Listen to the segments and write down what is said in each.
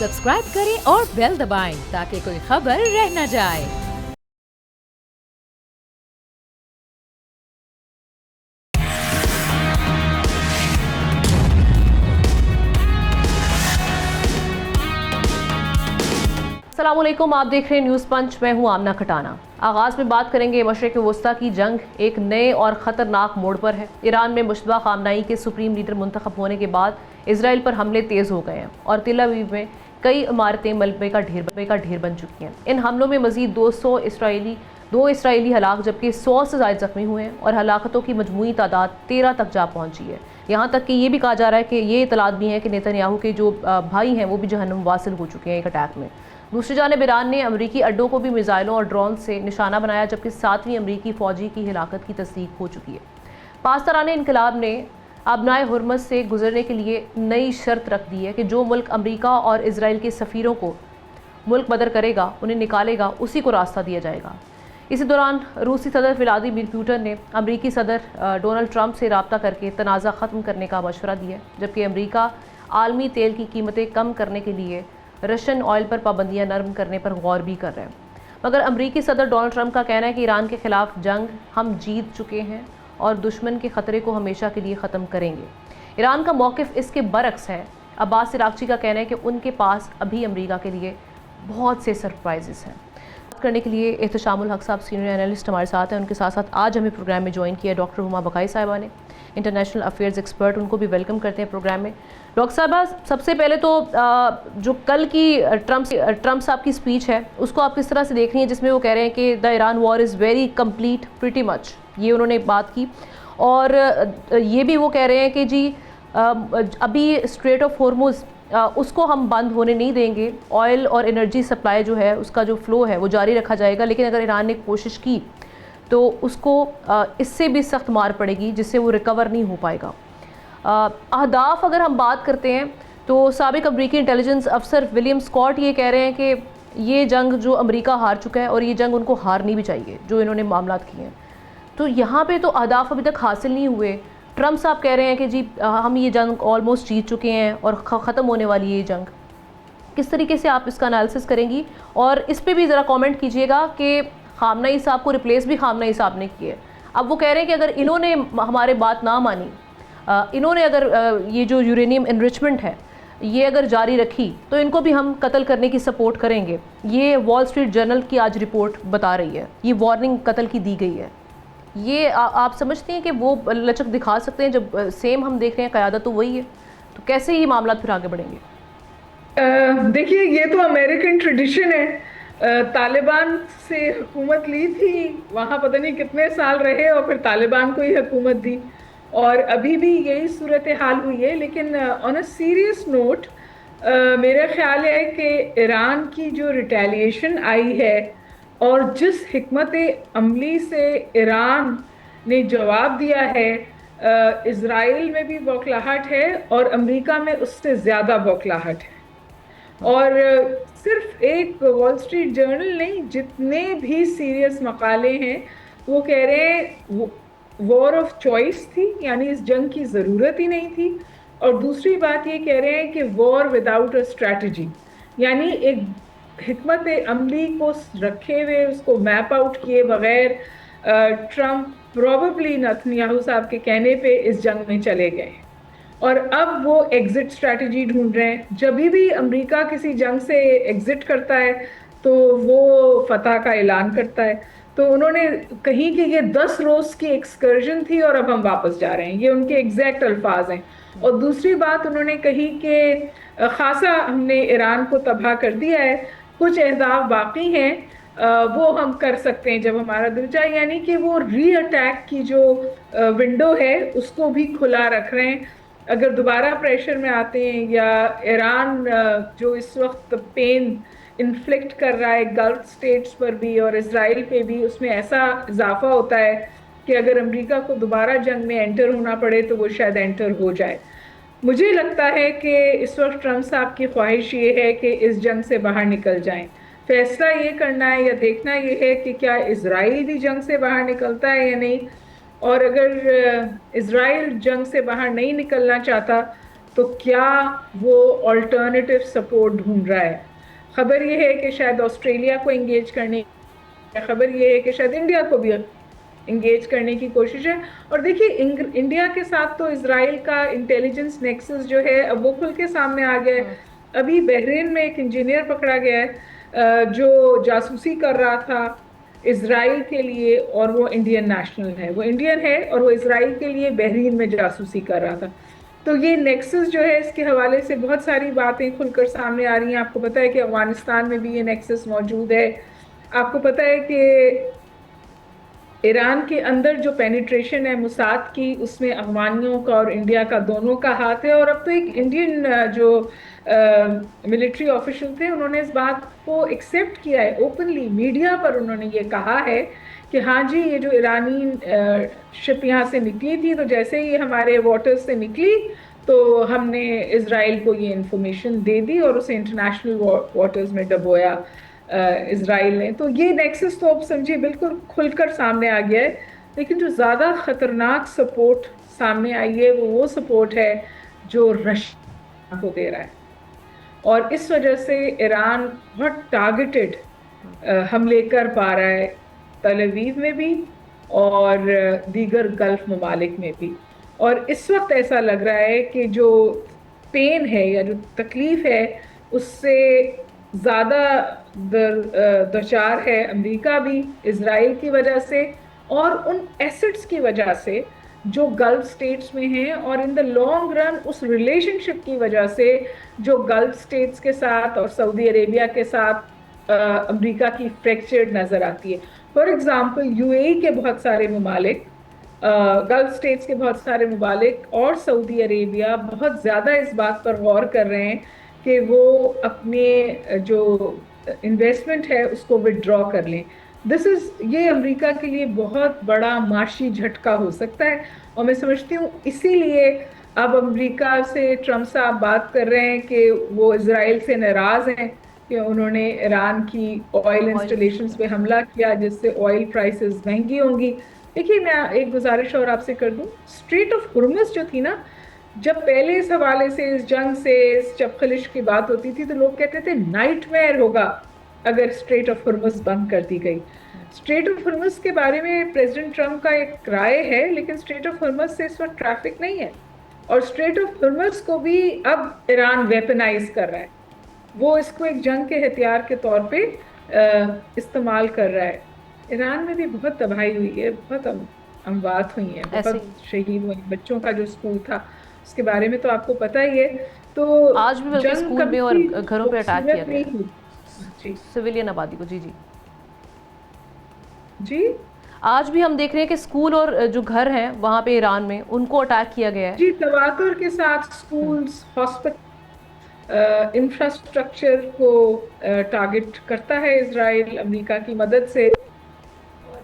Subscribe करें और bell दबाएं ताकि कोई खबर रह न जाए। अस्सलामुअलैकुम, आप देख रहे हैं न्यूज़ पंच। मैं हूं आमना खटाना। आगाज़ में बात करेंगे मशरिक़ वस्ता की जंग एक नए और ख़तरनाक मोड़ पर है। ईरान में मुश्तबा ख़ामनाई के सुप्रीम लीडर मुंतखब होने के बाद इसराइल पर हमले तेज़ हो गए हैं और तेल अवीव में कई इमारतें मलबे का ढेर बन चुकी हैं। इन हमलों में मज़ीद दो इसराइली हलाक जबकि 100 से ज़ायद ज़ख्मी हुए हैं और हलाकतों की मजमूई तादाद 13 तक जा पहुँची है। यहाँ तक कि ये भी कहा जा रहा है कि ये इतलात भी हैं कि नेतन्याहू के जो भाई हैं वो भी जहन्नुम वासिल हो चुके हैं एक अटैक में। दूसरी जानिब ईरान ने अमरीकी अड्डों को भी मिसाइलों और ड्रोन से निशाना बनाया, जबकि 7वीं अमरीकी फ़ौजी की हिलाकत की तस्दीक हो चुकी है। पासदारान इनकलाब ने अबनाए हुर्मज़ से गुजरने के लिए नई शर्त रख दी है कि जो मुल्क अमरीका और इसराइल के सफ़ीरों को मुल्क बदर करेगा, उन्हें निकालेगा, उसी को रास्ता दिया जाएगा। इसी दौरान रूसी सदर व्लादिमीर पुतिन ने अमरीकी सदर डोनाल्ड ट्रंप से रब्ता करके तनाज़ा ख़त्म करने का मशवरा दिया, जबकि अमरीका आलमी तेल की कीमतें कम करने के लिए रशियन ऑयल पर पाबंदियां नरम करने पर गौर भी कर रहे हैं। मगर अमरीकी सदर डोनाल्ड ट्रंप का कहना है कि ईरान के खिलाफ जंग हम जीत चुके हैं और दुश्मन के ख़तरे को हमेशा के लिए ख़त्म करेंगे। ईरान का मौक़िफ़ इसके बरक्स है। अब्बास इराक़ची का कहना है कि उनके पास अभी अमरीका के लिए बहुत से सरप्राइजेस हैं। बात करने के लिए एहतशामुल हक साहब सीनियर एनालिस्ट हमारे साथ हैं। उनके साथ साथ आज हमें प्रोग्राम में ज्वाइन किया डॉक्टर हुमा बकाई साहिबा ने, इंटरनेशनल अफेयर्स एक्सपर्ट। उनको भी वेलकम करते हैं प्रोग्राम में। डॉक्टर साहबा, सबसे पहले तो जो कल की ट्रंप साहब की स्पीच है उसको आप किस तरह से देख रही हैं, जिसमें वो कह रहे हैं कि the Iran war is very complete pretty much, ये उन्होंने बात की। और ये भी वो कह रहे हैं कि जी अभी स्ट्रेट ऑफ हॉर्मुज़ उसको हम बंद होने नहीं देंगे, ऑयल और एनर्जी सप्लाई जो है उसका जो फ़्लो है वो जारी रखा जाएगा, लेकिन अगर ईरान ने कोशिश की तो उसको इससे भी सख्त मार पड़ेगी जिससे वो रिकवर नहीं हो पाएगा। अहदाफ अगर हम बात करते हैं तो साबिक अमरीकी इंटेलिजेंस अफसर विलियम स्कॉट ये कह रहे हैं कि ये जंग जो अमरीका हार चुका है और ये जंग उनको हारनी भी चाहिए जो इन्होंने मामलात किए हैं। तो यहाँ पे तो अहदाफ अभी तक हासिल नहीं हुए। ट्रंप साहब कह रहे हैं कि जी हम ये जंग ऑलमोस्ट जीत चुके हैं और ख़त्म होने वाली है ये जंग। किस तरीके से आप इसका एनालिसिस करेंगी और इस पर भी ज़रा कॉमेंट कीजिएगा कि ख़ामनेई साहब को रिप्लेस भी ख़ामनेई साहब ने किए। अब वो कह रहे हैं कि अगर इन्होंने हमारे बात ना मानी, इन्होंने अगर ये जो यूरेनियम एनरिचमेंट है ये अगर जारी रखी तो इनको भी हम कत्ल करने की सपोर्ट करेंगे। ये वॉल स्ट्रीट जर्नल की आज रिपोर्ट बता रही है, ये वार्निंग कत्ल की दी गई है। ये आप समझते हैं कि वो लचक दिखा सकते हैं जब सेम हम देख रहे हैं क़यादत तो वही है, तो कैसे ये मामला फिर आगे बढ़ेंगे? देखिए, ये तो अमेरिकन ट्रेडिशन है। तालिबान से हुकूमत ली थी, वहाँ पता नहीं कितने साल रहे और फिर तालिबान को ही हुकूमत दी और अभी भी यही सूरत हाल हुई है। लेकिन ऑन अ सीरियस नोट मेरा ख्याल है कि ईरान की जो रिटेलिएशन आई है और जिस हिकमत अमली से ईरान ने जवाब दिया है, इज़राइल में भी बौखलाहट है और अमेरिका में उससे ज़्यादा बौखलाहट है। और सिर्फ एक वॉल स्ट्रीट जर्नल नहीं, जितने भी सीरियस मकाले हैं वो कह रहे हैं वॉर ऑफ चॉइस थी, यानी इस जंग की ज़रूरत ही नहीं थी। और दूसरी बात ये कह रहे हैं कि वॉर विदाउट अ स्ट्रैटेजी, यानी एक हिकमत अमली को रखे हुए उसको मैप आउट किए बगैर ट्रंप प्रोबेबली नेतन्याहू साहब के कहने पे इस जंग में चले गए और अब वो एग्ज़िट स्ट्रैटेजी ढूंढ रहे हैं। जब भी अमेरिका किसी जंग से एग्ज़िट करता है तो वो फतह का ऐलान करता है। तो उन्होंने कही कि ये 10 रोज़ की एक्सकर्जन थी और अब हम वापस जा रहे हैं, ये उनके एग्जैक्ट अल्फाज हैं। और दूसरी बात उन्होंने कही कि ख़ासा हमने ईरान को तबाह कर दिया है, कुछ अहदाफ बाकी हैं वो हम कर सकते हैं जब हमारा दिल चाहे, यानी कि वो री अटैक की जो विंडो है उसको भी खुला रख रहे हैं। अगर दोबारा प्रेशर में आते हैं या ईरान जो इस वक्त पेन इन्फ्लिक्ट कर रहा है गल्फ स्टेट्स पर भी और इज़राइल पे भी, उसमें ऐसा इजाफा होता है कि अगर अमेरिका को दोबारा जंग में एंटर होना पड़े तो वो शायद एंटर हो जाए। मुझे लगता है कि इस वक्त ट्रंप साहब की ख्वाहिश ये है कि इस जंग से बाहर निकल जाएं। फैसला ये करना है या देखना ये है कि क्या इज़राइल भी जंग से बाहर निकलता है या नहीं। और अगर इज़राइल जंग से बाहर नहीं निकलना चाहता तो क्या वो ऑल्टरनेटिव सपोर्ट ढूंढ रहा है? खबर ये है कि शायद ऑस्ट्रेलिया को एंगेज करने, खबर ये है कि शायद इंडिया को भी एंगेज करने की कोशिश है। और देखिए इंडिया के साथ तो इसराइल का इंटेलिजेंस नेक्सस जो है अब वो खुल के सामने आ गया है। अभी बहरीन में एक इंजीनियर पकड़ा गया है जो जासूसी कर रहा था इसराइल के लिए, और वो इंडियन नेशनल है, वो इंडियन है और वो इसराइल के लिए बहरीन में जासूसी कर रहा था। तो ये नेक्सस जो है, इसके हवाले से बहुत सारी बातें खुलकर सामने आ रही हैं। आपको पता है कि अफगानिस्तान में भी ये नेक्सस मौजूद है। आपको पता है कि ईरान के अंदर जो पेनिट्रेशन है मुसाद की, उसमें अफगानियों का और इंडिया का दोनों का हाथ है। और अब तो एक इंडियन जो मिलिट्री ऑफिशियल थे, उन्होंने इस बात को एक्सेप्ट किया है ओपनली, मीडिया पर उन्होंने ये कहा है कि हाँ जी, ये जो ईरानी शिप यहाँ से निकली थी, तो जैसे ही हमारे वाटर्स से निकली तो हमने इसराइल को ये इंफॉर्मेशन दे दी और उसे इंटरनेशनल वाटर्स में डबोया इसराइल ने। तो ये नेक्सस तो अब समझिए बिल्कुल खुलकर सामने आ गया है। लेकिन जो ज़्यादा ख़तरनाक सपोर्ट सामने आई है वो सपोर्ट है जो रशिया को दे रहा है, और इस वजह से ईरान बहुत टारगेटेड हमले कर पा रहा है, तल अवीव में भी और दीगर गल्फ ममालिक में भी। और इस वक्त ऐसा लग रहा है कि जो पेन है या जो तकलीफ़ है उससे ज़्यादा दचार है अमेरिका भी, इजराइल की वजह से और उन एसेट्स की वजह से जो गल्फ स्टेट्स में हैं, और इन द लॉन्ग रन उस रिलेशनशिप की वजह से जो गल्फ स्टेट्स के साथ और सऊदी अरेबिया के साथ अमेरिका की फ्रैक्चर्ड नज़र आती है। फॉर एग्ज़ाम्पल यूएई के बहुत सारे ममालिक, गल्फ स्टेट्स के बहुत सारे ममालिक और सऊदी अरेबिया बहुत ज़्यादा इस बात पर गौर कर रहे हैं कि वो अपने जो इन्वेस्टमेंट है उसको विड्रॉ कर लें। ये अमेरिका के लिए बहुत बड़ा माशी झटका हो सकता है, और मैं समझती हूँ इसीलिए अब अमेरिका से ट्रम्प साहब बात कर रहे हैं कि वो इजराइल से नाराज़ हैं कि उन्होंने ईरान की ऑयल इंस्टॉलेशंस पे हमला किया, जिससे ऑयल प्राइसेस महंगी होंगी। देखिए, मैं एक गुजारिश और आपसे कर दूं, स्ट्रेट ऑफ हुर्मुज़ जो थी ना, जब पहले इस हवाले से, इस जंग से, इस चपखलिश की बात होती थी तो लोग कहते थे नाइटमेयर होगा अगर स्ट्रेट ऑफ हुर्मुज़ बंद कर दी गई। स्ट्रेट ऑफ हुर्मुज़ के बारे में प्रेसिडेंट ट्रम्प का एक राय है, लेकिन स्ट्रेट ऑफ हुर्मुज़ से इस वक्त ट्रैफिक नहीं है, और स्ट्रेट ऑफ हुर्मुज़ को भी अब ईरान वेपनाइज कर रहा है। वो इसको एक जंग के हथियार के तौर पे इस्तेमाल कर रहा है। ईरान में भी बहुत तबाही हुई है, बहुत अमवात हुई हैं, बहुत शहीद हुए। बच्चों का जो स्कूल था उसके बारे में तो आपको पता ही है। तो आज भी बल्कि स्कूल में और घरों पे अटैक किया गया जी, सिविलियन आबादी को। जी जी जी, आज भी हम देख रहे हैं कि स्कूल और जो घर हैं वहाँ पे ईरान में, उनको अटैक किया गया है। जी, तवातुर के साथ स्कूल्स, हॉस्पिटल, इंफ्रास्ट्रक्चर को टारगेट करता है इजराइल अमेरिका की मदद से।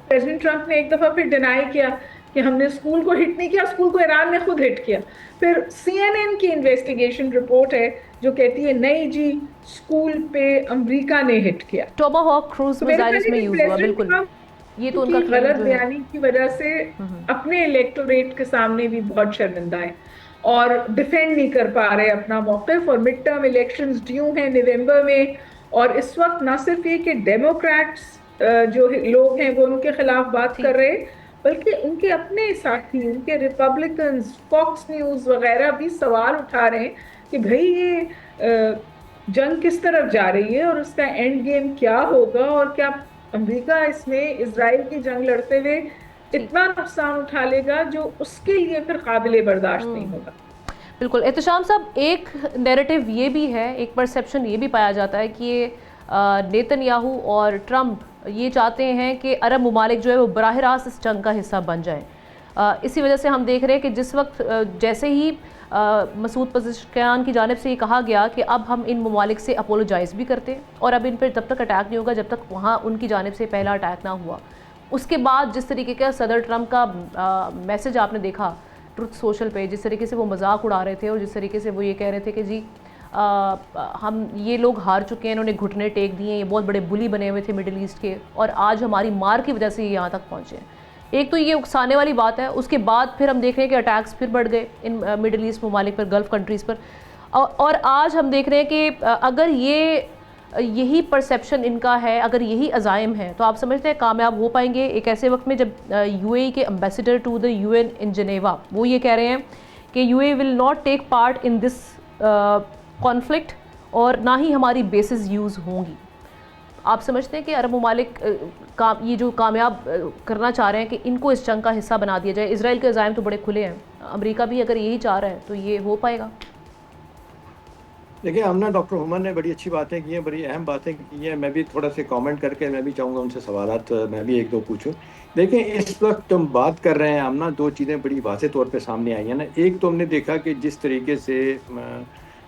प्रेसिडेंट ट्रम्प ने एक दफ़ा फिर डिनाई किया कि हमने स्कूल को हिट नहीं किया, स्कूल को ईरान ने खुद हिट किया। फिर CNN की इन्वेस्टिगेशन रिपोर्ट है जो कहती है नहीं जी, स्कूल पे अमेरिका ने हिट किया। टोमाहॉक क्रूज मिसाइल्स में यूज हुआ, बिल्कुल। ये तो उनका गलत बयानी की वजह से अपने इलेक्टोरेट के सामने भी बहुत शर्मिंदा है और डिफेंड नहीं कर पा रहे अपना मौक़िफ़। और मिड टर्म इलेक्शंस ड्यू हैं नवंबर में, और इस वक्त ना सिर्फ ये कि डेमोक्रेट्स जो लोग हैं वो उनके खिलाफ बात कर रहे हैं, बल्कि उनके अपने साथी, उनके रिपब्लिकन्स, फॉक्स न्यूज़ वगैरह भी सवाल उठा रहे हैं कि भाई ये जंग किस तरफ जा रही है और उसका एंड गेम क्या होगा, और क्या अमेरिका इसमें इजराइल की जंग लड़ते हुए इतना नुकसान उठा लेगा जो उसके लिए फिर काबिल बर्दाश्त नहीं होगा। बिल्कुल एहतशाम साहब, एक नैरेटिव ये भी है, एक परसेप्शन ये भी पाया जाता है कि ये नेतन्याहू और ट्रम्प ये चाहते हैं कि अरब ममालिक जो है वो बराह रास्त इस जंग का हिस्सा बन जाएं। इसी वजह से हम देख रहे हैं कि जिस वक्त जैसे ही मसूद पज़ेश्कियान की जानिब से ये कहा गया कि अब हम इन ममालिक से अपोलोजाइज़ भी करते हैं और अब इन पर तब तक अटैक नहीं होगा जब तक वहाँ उनकी जानिब से पहला अटैक ना हुआ। उसके बाद जिस तरीके का सदर ट्रम्प का मैसेज आपने देखा ट्रुथ सोशल पे, जिस तरीके से वो मजाक उड़ा रहे थे और जिस तरीके से वो ये कह रहे थे कि जी हम ये लोग हार चुके हैं, इन्होंने घुटने टेक दिए, ये बहुत बड़े बुली बने हुए थे मिडिल ईस्ट के और आज हमारी मार की वजह से ये यहाँ तक पहुँचे हैं। एक तो ये उकसाने वाली बात है, उसके बाद फिर हम देख रहे हैं कि अटैक्स फिर बढ़ गए इन मिडिल ईस्ट ममालिक पर, गल्फ़ कंट्रीज़ पर। और आज हम देख रहे हैं कि अगर यही परसेप्शन इनका है, अगर यही अज़ाइम है, तो आप समझते हैं कामयाब हो पाएंगे एक ऐसे वक्त में जब यूएई के ambassador to the UN in Geneva वो ये कह रहे हैं कि UAE will not take part in this conflict और ना ही हमारी बेसिस यूज़ होंगी। आप समझते हैं कि अरब ममालिक ये जो कामयाब करना चाह रहे हैं कि इनको इस जंग का हिस्सा बना दिया जाए? इसराइल के अज़ाइम तो बड़े खुले हैं, अमेरिका भी अगर यही चाह रहा है तो ये हो पाएगा? देखिए, हमने डॉक्टर हुमा ने बड़ी अच्छी बातें की हैं, बड़ी अहम बातें की हैं। मैं भी थोड़ा से कमेंट करके मैं भी चाहूँगा उनसे सवालात मैं भी एक दो पूछूं। देखिए, इस वक्त हम बात कर रहे हैं, हम ना दो चीज़ें बड़ी वाज़े तौर पे सामने आई हैं ना। एक तो हमने देखा कि जिस तरीके से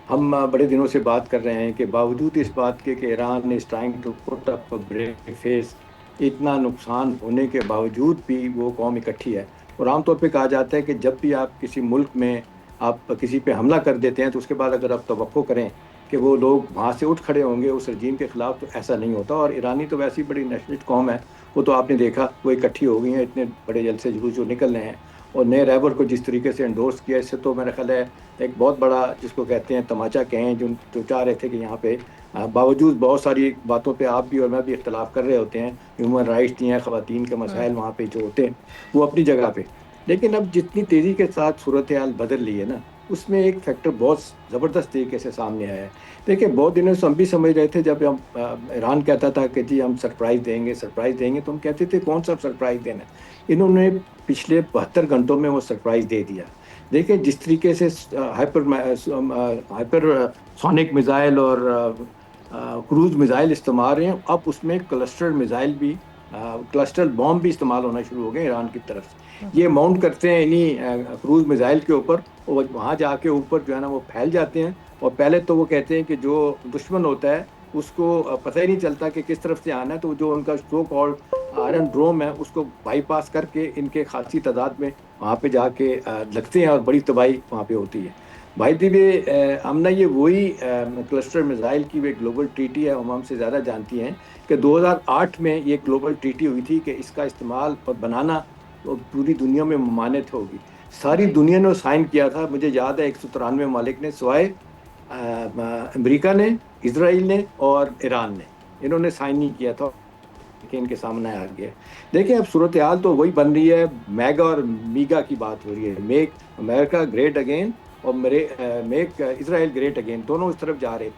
हम बड़े दिनों से बात कर रहे हैं कि बावजूद इस बात के कि Iran is trying to put up a brave face, इतना नुकसान होने के बावजूद भी वो कौम इकट्ठी है। और आमतौर पे कहा जाता है कि जब भी आप किसी मुल्क में आप किसी पे हमला कर देते हैं तो उसके बाद अगर आप तवक्को करें कि वो लोग वहाँ से उठ खड़े होंगे उस रजीम के ख़िलाफ़, तो ऐसा नहीं होता। और ईरानी तो वैसी बड़ी नेशनलिस्ट कौम है, वो तो आपने देखा वो इकट्ठी हो गई हैं, इतने बड़े जलसे जुलूस जो निकल रहे हैं। और नए रहबर को जिस तरीके से एंडोर्स किया, इससे तो मेरा ख्याल है एक बहुत बड़ा जिसको कहते हैं तमाचा कहें, जो चाह रहे थे कि यहाँ पे बावजूद बहुत सारी बातों पे आप भी और मैं भी इख्तलाफ कर रहे होते हैं, ह्यूमन राइट्स दिए हैं, ख़वातीन के मसाइल वहाँ पे जो होते हैं वो अपनी जगह पे, लेकिन अब जितनी तेज़ी के साथ सूरत हाल बदल रही है ना, उसमें एक फैक्टर बहुत ज़बरदस्त तरीके से सामने आया है। देखिए, बहुत दिनों से हम भी समझ रहे थे, जब हम ईरान कहता था कि जी हम सरप्राइज़ देंगे, तो हम कहते थे कौन सा सरप्राइज़ देना। इन्होंने पिछले 72 घंटों में वो सरप्राइज़ दे दिया। देखिए, जिस तरीके से हाइपर सोनिक मिज़ाइल और क्रूज़ मिज़ाइल इस्तेमाल रहे हैं, अब उसमें क्लस्टर मिज़ाइल भी, क्लस्टर बॉम्ब भी इस्तेमाल होना शुरू हो गए ईरान की तरफ से। ये माउंट करते हैं इन्हीं क्रूज़ मिज़ाइल के ऊपर, और वहाँ जाके ऊपर जो है ना वो फैल जाते हैं। और पहले तो वो कहते हैं कि जो दुश्मन होता है उसको पता ही नहीं चलता कि किस तरफ से आना है, तो जो उनका सो कॉल्ड आयरन ड्रोम है उसको बाईपास करके इनके खासी तादाद में वहाँ पे जाके लगते हैं और बड़ी तबाही वहाँ पे होती है। भाई दीवे, हमने ये वही क्लस्टर मिज़ाइल की वे ग्लोबल ट्रीटी है, हम हमसे ज़्यादा जानती हैं कि 2008 में ये ग्लोबल ट्रीटी हुई थी कि इसका इस्तेमाल और बनाना तो पूरी दुनिया में ममानित होगी। सारी दुनिया ने साइन किया था, मुझे याद है 193 ममालिक ने, सिवाय अमेरिका ने, इसराइल ने और ईरान ने, इन्होंने साइन नहीं किया था कि इनके सामने आ गया। देखिए, अब सूरत हाल तो वही बन रही है, मेगा और मीगा की बात हो रही है। मेक अमेरिका ग्रेट अगेन और मेक इसराइल ग्रेट अगेन, दोनों इस तरफ जा रहे।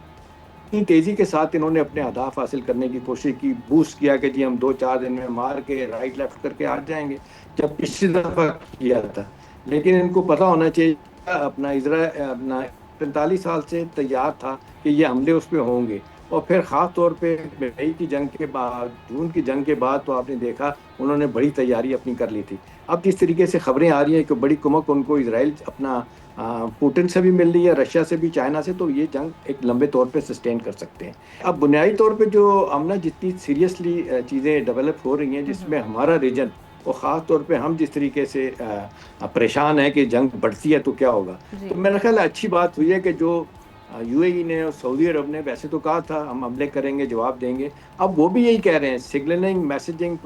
इतनी तेज़ी के साथ इन्होंने अपने अहदाफ हासिल करने की कोशिश की, बूस्ट किया कि जी हम 2-4 दिन में मार के राइट लेफ्ट करके आ जाएंगे, जब पिछली दफ़ा किया था। लेकिन इनको पता होना चाहिए अपना इसराइल अपना 45 साल से तैयार था कि ये हमले उस पर होंगे। और फिर ख़ास तौर पे मई की जंग के बाद, जून की जंग के बाद तो आपने देखा उन्होंने बड़ी तैयारी अपनी कर ली थी। अब जिस तरीके से खबरें आ रही हैं कि बड़ी कुमक उनको इसराइल अपना पुतिन से भी मिल रही है, रशिया से भी, चाइना से, तो ये जंग एक लंबे तौर पे सस्टेन कर सकते हैं। अब बुनियादी तौर पे जो हमने जितनी सीरियसली चीज़ें डेवलप हो रही हैं, जिसमें हमारा रीजन और ख़ास तौर पे हम जिस तरीके से परेशान है कि जंग बढ़ती है तो क्या होगा, तो मेरा ख्याल अच्छी बात हुई है कि जो यूएई ने और सऊदी अरब ने वैसे तो कहा था हम हमले करेंगे, जवाब देंगे, अब वो भी यही कह रहे हैं, सिग्नलिंग, मैसेजिंग,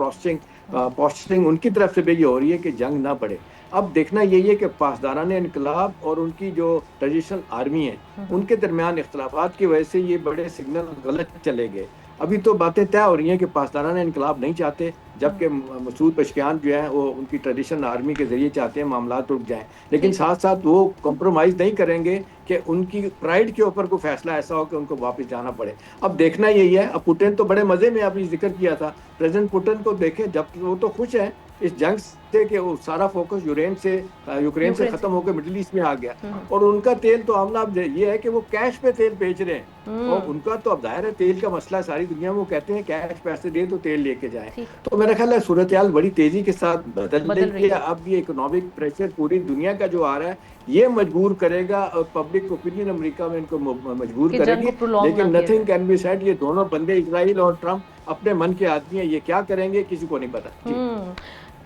पोस्टिंग उनकी तरफ से भी ये हो रही है कि जंग ना बढ़े। अब देखना यही है कि पासदारान इनकलाब और उनकी जो ट्रेडिशनल आर्मी है उनके दरमियान इख्तलाफात की वजह से ये बड़े सिग्नल गलत चले गए। अभी तो बातें तय हो रही हैं कि पासदारान इनकलाब नहीं चाहते, जबकि मसूद पशकियान जो है वो उनकी ट्रेडिशनल आर्मी के ज़रिए चाहते हैं मामला रुक जाएं, लेकिन साथ साथ वो कॉम्प्रोमाइज़ नहीं करेंगे कि उनकी प्राइड के ऊपर कोई फैसला ऐसा हो कि उनको वापस जाना पड़े। अब देखना यही है। अब पुतिन तो बड़े मज़े में अभी जिक्र किया था, प्रेसिडेंट पुतिन को देखे, जब वो तो खुश है इस जंग से कि वो सारा फोकस यूक्रेन से खत्म होकर मिडिल ईस्ट में आ गया, और उनका तेल तो हमला ये है कि वो कैश पे तेल बेच रहे हैं, और उनका तो अब जाहिर है तेल का मसला सारी दुनिया में, वो कहते हैं कैश पैसे दे तो तेल लेके जाए। तो मेरा ख्याल है सूरत हाल बड़ी तेजी के साथ बदल रही है। अब ये इकोनॉमिक प्रेशर पूरी दुनिया का जो आ रहा है ये मजबूर करेगा, और पब्लिक ओपिनियन अमेरिका में इनको मजबूर करेगी, लेकिन नथिंग कैन बी सेड। ये दोनों बंदे इजराइल और ट्रंप अपने मन के आदमी हैं, ये क्या करेंगे किसी को नहीं पता।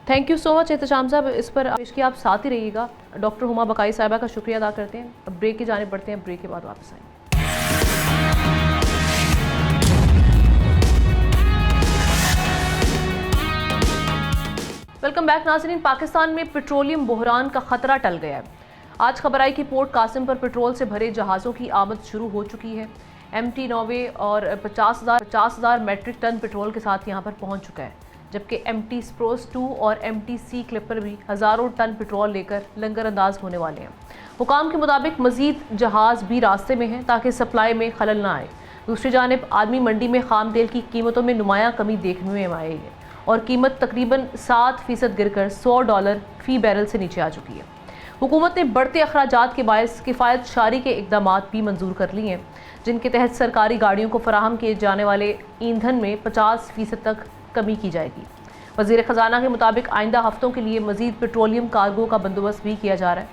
Thank you so much Ehtesham साहब, इस पर इसकी आप साथ ही रहिएगा। डॉक्टर हुमा बकाई साहिबा का शुक्रिया अदा करते हैं। अब ब्रेक की जाने पड़ते हैं, ब्रेक के बाद वापस आएंगे। वेलकम बैक नाज़रीन। पाकिस्तान में पेट्रोलियम बहरान का खतरा टल गया है। आज खबर आई कि पोर्ट कासिम पर पेट्रोल से भरे जहाज़ों की आमद शुरू हो चुकी है। MT नॉर्वे और 50,000 मैट्रिक टन पेट्रोल के साथ यहाँ पर पहुँच चुका है, जबकि MT स्प्रोस 2 और MT सी क्लिपर भी हज़ारों टन पेट्रोल लेकर लंगर अंदाज होने वाले हैं। हुकाम के मुताबिक मज़ीद जहाज़ भी रास्ते में हैं ताकि सप्लाई में खलल ना आए। दूसरी जानिब आदमी मंडी में खाम तेल की कीमतों में नुमायाँ कमी देखने में आई है और कीमत तकरीबन 7% गिरकर $100 फ़ी बैरल से नीचे आ चुकी है। हुकूमत ने बढ़ते अखराजात के बायस किफ़ायत शारी के इक़दाम भी मंजूर कर लिए हैं, जिनके तहत सरकारी गाड़ियों को फराहम किए जाने वाले ईंधन में 50% तक कमी की जाएगी। वज़ीर ख़जाना के मुताबिक आइंदा हफ्तों के लिए मज़ीद पेट्रोलियम कार्गो का बंदोबस्त भी किया जा रहा है।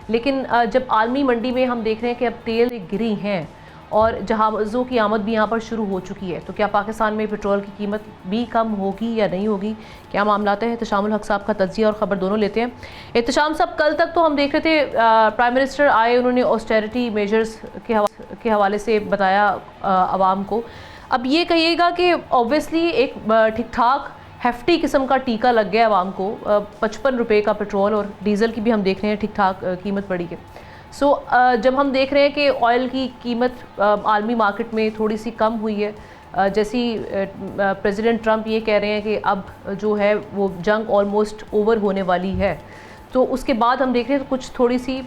लेकिन जब आलमी मंडी में हम देख रहे हैं कि अब तेल गिरी हैं और जहाज़ों की आमद भी यहाँ पर शुरू हो चुकी है, तो क्या पाकिस्तान में पेट्रोल की कीमत भी कम होगी या नहीं होगी, क्या मामला है? एहतशामुल हक साहब का तज्जिया और ख़बर दोनों लेते हैं। एहतशाम साहब, कल तक तो हम देख रहे थे प्राइम मिनिस्टर आए, उन्होंने ऑस्टेरिटी मेजर्स के हवाले से बताया आवाम को। अब ये कहिएगा कि ऑब्वियसली एक ठीक ठाक हेफ्टी किस्म का टीका लग गया आवाम को। 55 रुपये का पेट्रोल और डीज़ल की भी हम देख रहे हैं ठीक ठाक कीमत बढ़ी है। जब हम देख रहे हैं कि ऑयल की कीमत आलमी मार्केट में थोड़ी सी कम हुई है, जैसी प्रेसिडेंट ट्रंप ये कह रहे हैं कि अब जो है वो जंग ऑलमोस्ट ओवर होने वाली है, तो उसके बाद हम देख रहे हैं तो कुछ थोड़ी सी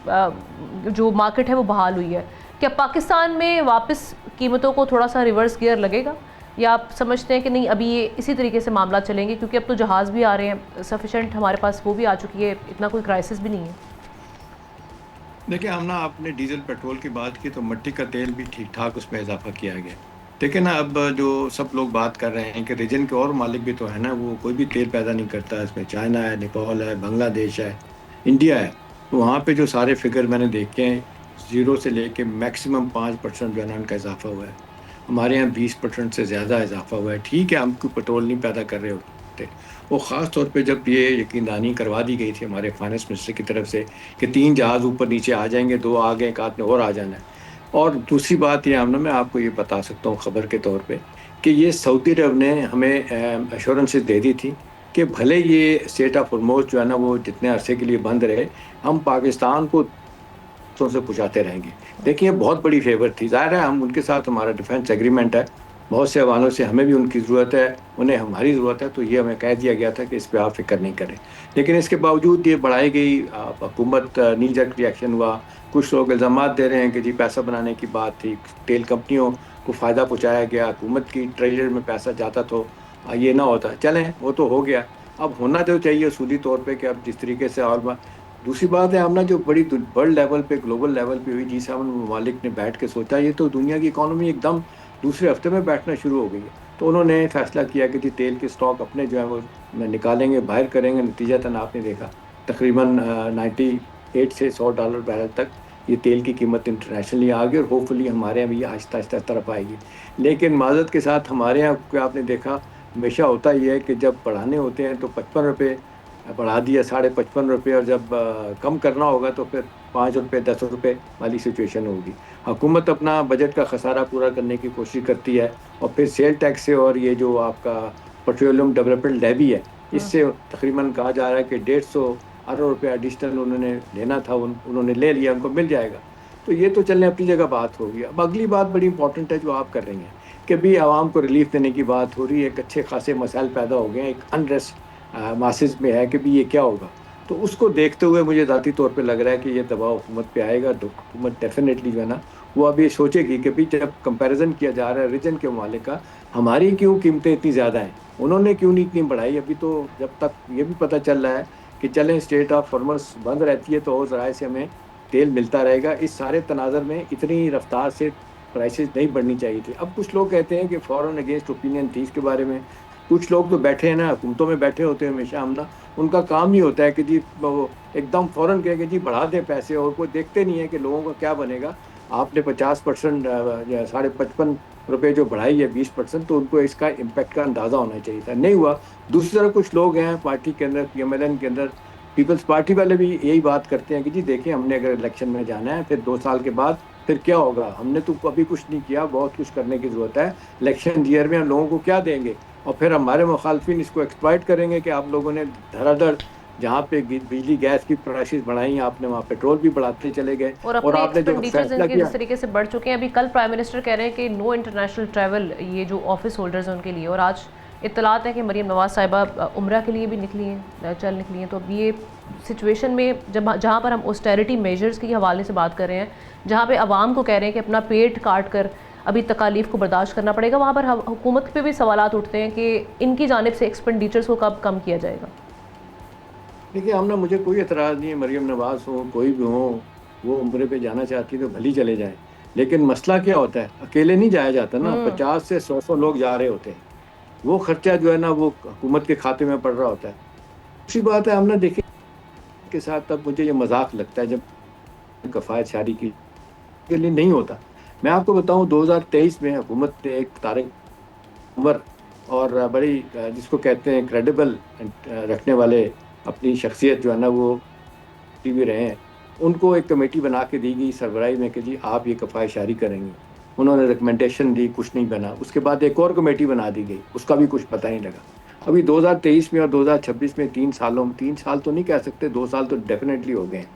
जो मार्केट है वो बहाल हुई है। क्या पाकिस्तान में वापस कीमतों को थोड़ा सा रिवर्स गियर लगेगा, या आप समझते हैं कि नहीं अभी ये इसी तरीके से मामला चलेंगे, क्योंकि अब तो जहाज़ भी आ रहे हैं सफिशेंट, हमारे पास वो भी आ चुकी है, इतना कोई क्राइसिस भी नहीं है? देखिए, हम ना आपने डीजल पेट्रोल की बात की तो मिट्टी का तेल भी ठीक ठाक उसमें इजाफा किया गया। देखिए ना, अब जो सब लोग बात कर रहे हैं कि रीजन के और मालिक भी तो है ना, वो कोई भी तेल पैदा नहीं करता। इसमें चाइना है, नेपाल है, बांग्लादेश है, इंडिया है। तो वहाँ पे जो सारे फिगर मैंने देखे हैं, 0 से लेके मैक्सिमम 5% जो है ना उनका इजाफा हुआ है। हमारे यहाँ 20% से ज़्यादा इजाफा हुआ है। ठीक है, हम क्यों पेट्रोल नहीं पैदा कर रहे होते। वो ख़ास तौर पे जब ये यकीनदानी करवा दी गई थी हमारे फाइनेंस मिनिस्टर की तरफ से कि 3 जहाज़ ऊपर नीचे आ जाएंगे, 2 आ गए, एक आध ने और आ जाना है। और दूसरी बात ये हमने, मैं आपको ये बता सकता हूँ ख़बर के तौर पे कि ये सऊदी अरब ने हमें एश्योरेंसेस दे दी थी कि भले ये स्ट्रेट ऑफ हॉर्मुज़ जो है ना वो जितने अरसे के लिए बंद रहे, हम पाकिस्तान को से पहुँचाते रहेंगे। देखिए, बहुत बड़ी फेवर थी। ज़ाहिर है हम उनके साथ, हमारा डिफेंस एग्रीमेंट है, बहुत से हवालों से हमें भी उनकी ज़रूरत है, उन्हें हमारी ज़रूरत है, तो ये हमें कह दिया गया था कि इस पर आप फ़िक्र नहीं करें। लेकिन इसके बावजूद ये बढ़ाई गई हुकूमत, नी जर्क रिएक्शन हुआ। कुछ लोग इल्ज़ाम दे रहे हैं कि जी पैसा बनाने की बात थी, तेल कंपनियों को फ़ायदा पहुँचाया गया, हुकूमत की ट्रेजर में पैसा जाता तो ये ना होता। चलें, वो तो हो गया, अब होना तो चाहिए उसूली तौर पर कि अब जिस तरीके से। और दूसरी बात है, हमने जो बड़ी वर्ल्ड लेवल पे, ग्लोबल लेवल पे हुई G7 ममालिक ने बैठ के सोचा, ये तो दुनिया की इकॉनमी एकदम दूसरे हफ्ते में बैठना शुरू हो गई है। तो उन्होंने फैसला किया कि जी तेल के स्टॉक अपने जो है वो निकालेंगे, बाहर करेंगे। नतीजतन आपने देखा तकरीबन 98 से $100 बैरल तक ये तेल की कीमत इंटरनेशनली आ गई और होपफुली हमारे यहाँ भी आहिस्ता आहिस्ता तरफ आएगी। लेकिन माजरत के साथ हमारे यहाँ क्या आपने देखा, हमेशा होता ही है कि जब बढ़ाने होते हैं तो 55 रुपये बढ़ा दिया, 55.5 रुपये, और जब कम करना होगा तो फिर 5 रुपये 10 रुपये वाली सिचुएशन होगी। हुकूमत अपना बजट का खसारा पूरा करने की कोशिश करती है और फिर सेल टैक्स से और ये जो आपका पेट्रोलियम डेवलपमेंट लेवी है, इससे तकरीबन कहा जा रहा है कि 150 अरब रुपये एडिशनल उन्होंने लेना था, उन्होंने ले लिया, उनको मिल जाएगा। तो ये तो चलने अपनी जगह बात होगी। अब अगली बात बड़ी इंपॉर्टेंट है जो आप कर रही हैं कि भी आवाम को रिलीफ देने की बात हो रही है। एक अच्छे खासे मसाइल पैदा हो गए हैं, एक अनरेस्ट मासेस में है कि भी ये क्या होगा। तो उसको देखते हुए मुझे ज़ाती तौर पे लग रहा है कि ये दबाव हुकूमत पे आएगा। तो हुकूमत डेफिनेटली जो है ना वो अब ये सोचेगी कि भी जब कंपैरिजन किया जा रहा है रीजन के मालिक का, हमारी क्यों कीमतें इतनी ज़्यादा हैं, उन्होंने क्यों नहीं इतनी बढ़ाई। अभी तो जब तक ये भी पता चल रहा है कि चलें स्टेट ऑफ हॉर्मुज़ बंद रहती है तो और ज़राए से हमें तेल मिलता रहेगा। इस सारे तनाज़र में इतनी रफ्तार से प्राइसेस नहीं बढ़नी चाहिए थी। अब कुछ लोग कहते हैं कि फ़ौरन अगेंस्ट ओपिनियन थी इसके बारे में। कुछ लोग तो बैठे हैं ना, हुकूमतों में बैठे होते हैं हमेशा, हम ना, उनका काम ही होता है कि जी वो एकदम फ़ौरन कहें कि जी बढ़ा दें पैसे, और कोई देखते नहीं है कि लोगों का क्या बनेगा। आपने 50% 55.5 रुपये जो बढ़ाई है 20%, तो उनको इसका इम्पेक्ट का अंदाज़ा होना चाहिए था, नहीं हुआ। दूसरी तरफ कुछ लोग हैं पार्टी के अंदर, PMLN के अंदर, पीपल्स पार्टी वाले भी यही बात करते हैं कि जी देखिए, हमने अगर इलेक्शन में जाना है फिर 2 साल के बाद फिर क्या होगा, हमने तो अभी कुछ नहीं किया, बहुत कुछ करने की ज़रूरत है। इलेक्शन ईयर में हम लोगों को क्या देंगे, और फिर हमारे मुखालफिन इसको एक्सप्लॉइट करेंगे कि आप लोगों ने धड़ाधड़ जहाँ पे बिजली गैस की प्राइसेस बढ़ाई, आपने वहाँ पेट्रोल भी बढ़ाते चले गए और और अपने आपने जो एक्सपेंडिचर्स फैसला इनके किया। जिस तरीके से बढ़ चुके हैं, अभी कल प्राइम मिनिस्टर कह रहे हैं कि नो इंटरनेशनल ट्रैवल ये जो ऑफिस होल्डर्स हैं उनके लिए, और आज इत्तलात है कि मरीम नवाज साहिबा उम्रा के लिए भी निकली हैं, चल निकली हैं। तो अब ये सिचुएशन में जब जहाँ पर हम ऑस्टेरिटी मेजर्स के हवाले से बात कर रहे हैं, जहाँ पे आवाम को कह रहे हैं कि अपना पेट काट कर अभी तकालीफ को बर्दाश्त करना पड़ेगा, वहाँ पर हुकूमत पे भी सवालात उठते हैं कि इनकी जानिब से एक्सपेंडिचर्स को कब कम किया जाएगा। देखिए हमने, मुझे कोई एतराज़ नहीं है, मरीम नवाज हो कोई भी हो, वो उम्रे पे जाना चाहती है तो भली चले जाएं। लेकिन मसला क्या होता है, अकेले नहीं जाया जाता ना, 50 से 100 लोग जा रहे होते हैं, वो खर्चा जो है ना वो हुकूमत के खाते में पड़ रहा होता है। दूसरी बात है, हमने देखी के साथ, तब मुझे ये मजाक लगता है जब कफ़ायत शारी की के लिए नहीं होता। मैं आपको बताऊं 2023 में हुकूमत ने एक तारिक उमर और बड़ी जिसको कहते हैं क्रेडिबल रखने वाले अपनी शख्सियत जो है ना वो भी रहे हैं, उनको एक कमेटी बना के दी गई सरबराही में कि जी आप ये कफ़ायत शारी करेंगे। उन्होंने रिकमेंडेशन दी, कुछ नहीं बना। उसके बाद एक और कमेटी बना दी गई, उसका भी कुछ पता नहीं लगा। अभी 2023 में और 2026 में 3 साल तो नहीं कह सकते, 2 साल तो डेफिनेटली हो गए हैं,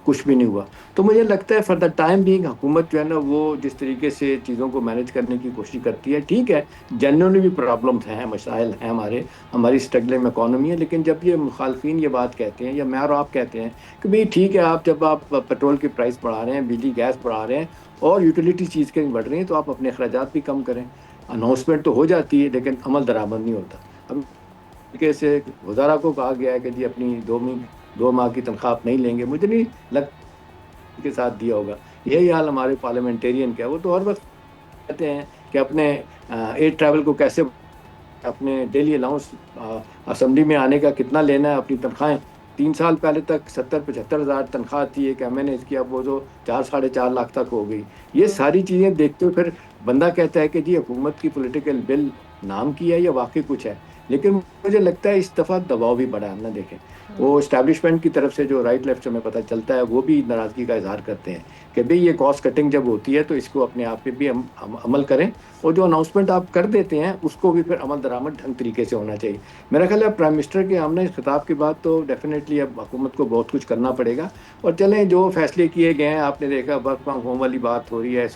कुछ भी नहीं हुआ। तो मुझे लगता है फॉर द टाइम बीइंग हुकूमत जो है ना वो जिस तरीके से चीज़ों को मैनेज करने की कोशिश करती है, ठीक है, जनरली भी प्रॉब्लम्स हैं, मसाइल हैं, हमारी स्ट्रगलिंग इकॉनमी है। लेकिन जब ये मुखालफिन ये बात कहते हैं या मैं और आप कहते हैं कि भाई ठीक है, जब आप पेट्रोल की प्राइस बढ़ा रहे हैं, बिजली गैस बढ़ा रहे हैं और यूटिलिटी चीज़ के बढ़ रही हैं, तो आप अपने अखराजात भी कम करें। अनाउंसमेंट तो हो जाती है लेकिन अमल दरामद नहीं होता। अब तरीके से वज़ारा को कहा गया है कि जी अपनी 2 माह की तनख्वाह आप नहीं लेंगे, मुझे नहीं लग के साथ दिया होगा। यही हाल हमारे पार्लियामेंटेरियन का है, वो तो हर वक्त कहते हैं कि अपने एयर ट्रैवल को कैसे, अपने डेली अलाउंस असेंबली में आने का कितना लेना है, अपनी तनख्वाहें 3 साल पहले तक 70-75 हज़ार तनख्वाह थी एक मैंने इसकी, अब वो जो 4-4.5 लाख तक हो गई। ये सारी चीज़ें देखते हुए फिर बंदा कहता है कि जी हुकूमत की पॉलिटिकल बिल नाम की है या वाकई कुछ है। लेकिन मुझे लगता है इस दफ़ा दबाव भी बढ़ा है। हमने देखें वो इस्टेब्लिशमेंट की तरफ से जो राइट लेफ्ट से हमें पता चलता है, वो भी नाराज़गी का इजहार करते हैं कि भाई ये कॉस्ट कटिंग जब होती है तो इसको अपने आप पे भी हम अमल करें, और जो अनाउंसमेंट आप कर देते हैं उसको भी फिर अमल दरामद ढंग तरीके से होना चाहिए। मेरा ख्याल है प्राइम मिनिस्टर के हमने इस खिताब के बाद तो डेफिनेटली अब हुकूमत को बहुत कुछ करना पड़ेगा। और चलें जो फैसले किए गए हैं, आपने देखा वर्क फ्रॉम होम वाली बात हो रही है,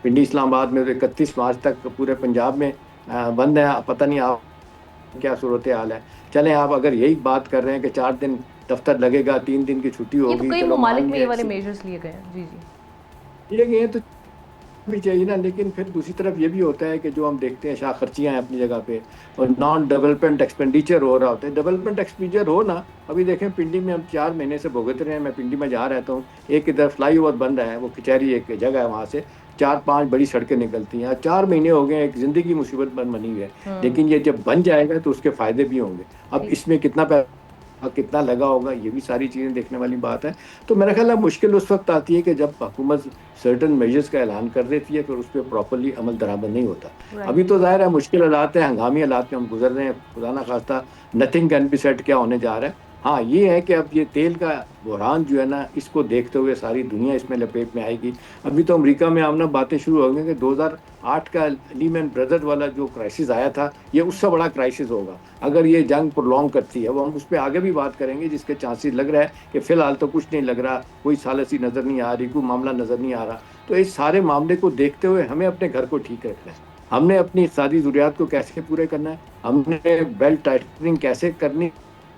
पिंडी इस्लामाबाद में 31 मार्च तक पूरे पंजाब में बंद है। पता नहीं आप क्या सूरत हाल है। चलें आप अगर यही बात कर रहे हैं कि 4 दिन दफ्तर लगेगा, 3 दिन की छुट्टी होगी, तो कई ममालिक में ये वाले मेजर्स लिए गए हैं। जी लिए गए तो भी चाहिए ना। लेकिन फिर दूसरी तरफ ये भी होता है कि जो हम देखते हैं शाह खर्चियाँ हैं अपनी जगह पे, और नॉन डेवलपमेंट एक्सपेंडिचर हो रहा होता है। डेवलपमेंट एक्सपेंडिचर हो ना, अभी देखें पिंडी में हम 4 महीने से भुगत रहे हैं। मैं पिंडी में जा रहता हूँ, एक इधर फ्लाई ओवर बन रहा है, वो कचहरी एक जगह है, वहाँ से 4-5 बड़ी सड़कें निकलती हैं। 4 महीने हो गए, एक ज़िंदगी मुसीबत बनी हुई है। लेकिन ये जब बन जाएगा तो उसके फ़ायदे भी होंगे। अब इसमें कितना लगा होगा, ये भी सारी चीज़ें देखने वाली बात है। तो मेरा ख्याल है मुश्किल उस वक्त आती है कि जब हुकूमत सर्टन मेजर्स का ऐलान कर देती है, फिर उस पर प्रॉपरली अमल दरामद नहीं होता। अभी तो ज़ाहिर है मुश्किल हालात है, हंगामी हालात में हम गुजर रहे हैं। खुदा ना खास्ता नथिंग कैन बी सेट क्या होने जा रहा है। हाँ ये है कि अब ये तेल का बहरान जो है ना, इसको देखते हुए सारी दुनिया इसमें लपेट में आएगी। अभी तो अमेरिका में आमना बातें शुरू हो गई कि 2008 का लीमैन ब्रदर्स वाला जो क्राइसिस आया था, ये उससे बड़ा क्राइसिस होगा अगर ये जंग प्रोलॉन्ग करती है। वो हम उस पर आगे भी बात करेंगे, जिसके चांसेस लग रहा है कि फ़िलहाल तो कुछ नहीं लग रहा, कोई सालसी नज़र नहीं आ रही, कोई मामला नज़र नहीं आ रहा। तो इस सारे मामले को देखते हुए हमें अपने घर को ठीक रखना है, हमने अपनी इक़्तिसादी ज़रूरियात को कैसे पूरे करना है, हमने बेल्ट टाइटनिंग कैसे करनी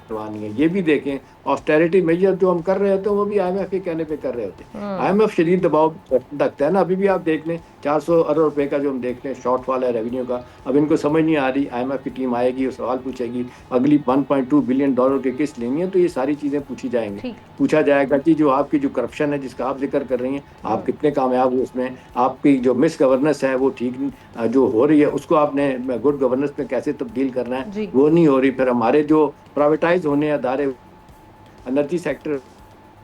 करवानी है, ये भी देखें। ऑस्टेरिटी मेजर जो हम कर रहे होते हैं वो भी IMF के कहने पे कर रहे होते हैं। IMF शदीद दबाव रखता है ना। अभी भी आप देख लें 400 अरब रुपए का जो हम देख लें शॉर्टफॉल है रेवेन्यू का, अब इनको समझ नहीं आ रही। IMF की टीम आएगी और सवाल पूछेगी, अगली $1.2 बिलियन की किस्त लेनी है, तो ये सारी चीज़ें पूछी जाएंगी। पूछा जाएगा कि जो आपकी जो करप्शन है जिसका आप जिक्र कर रही हैं, आप कितने कामयाब हुए उसमें, आपकी जो मिस गवर्नेंस है वो ठीक जो हो रही है उसको आपने गुड गवर्नेंस में कैसे तब्दील करना है, वो नहीं हो रही। फिर हमारे जो प्राइवेटाइज होने अदारे, एनर्जी सेक्टर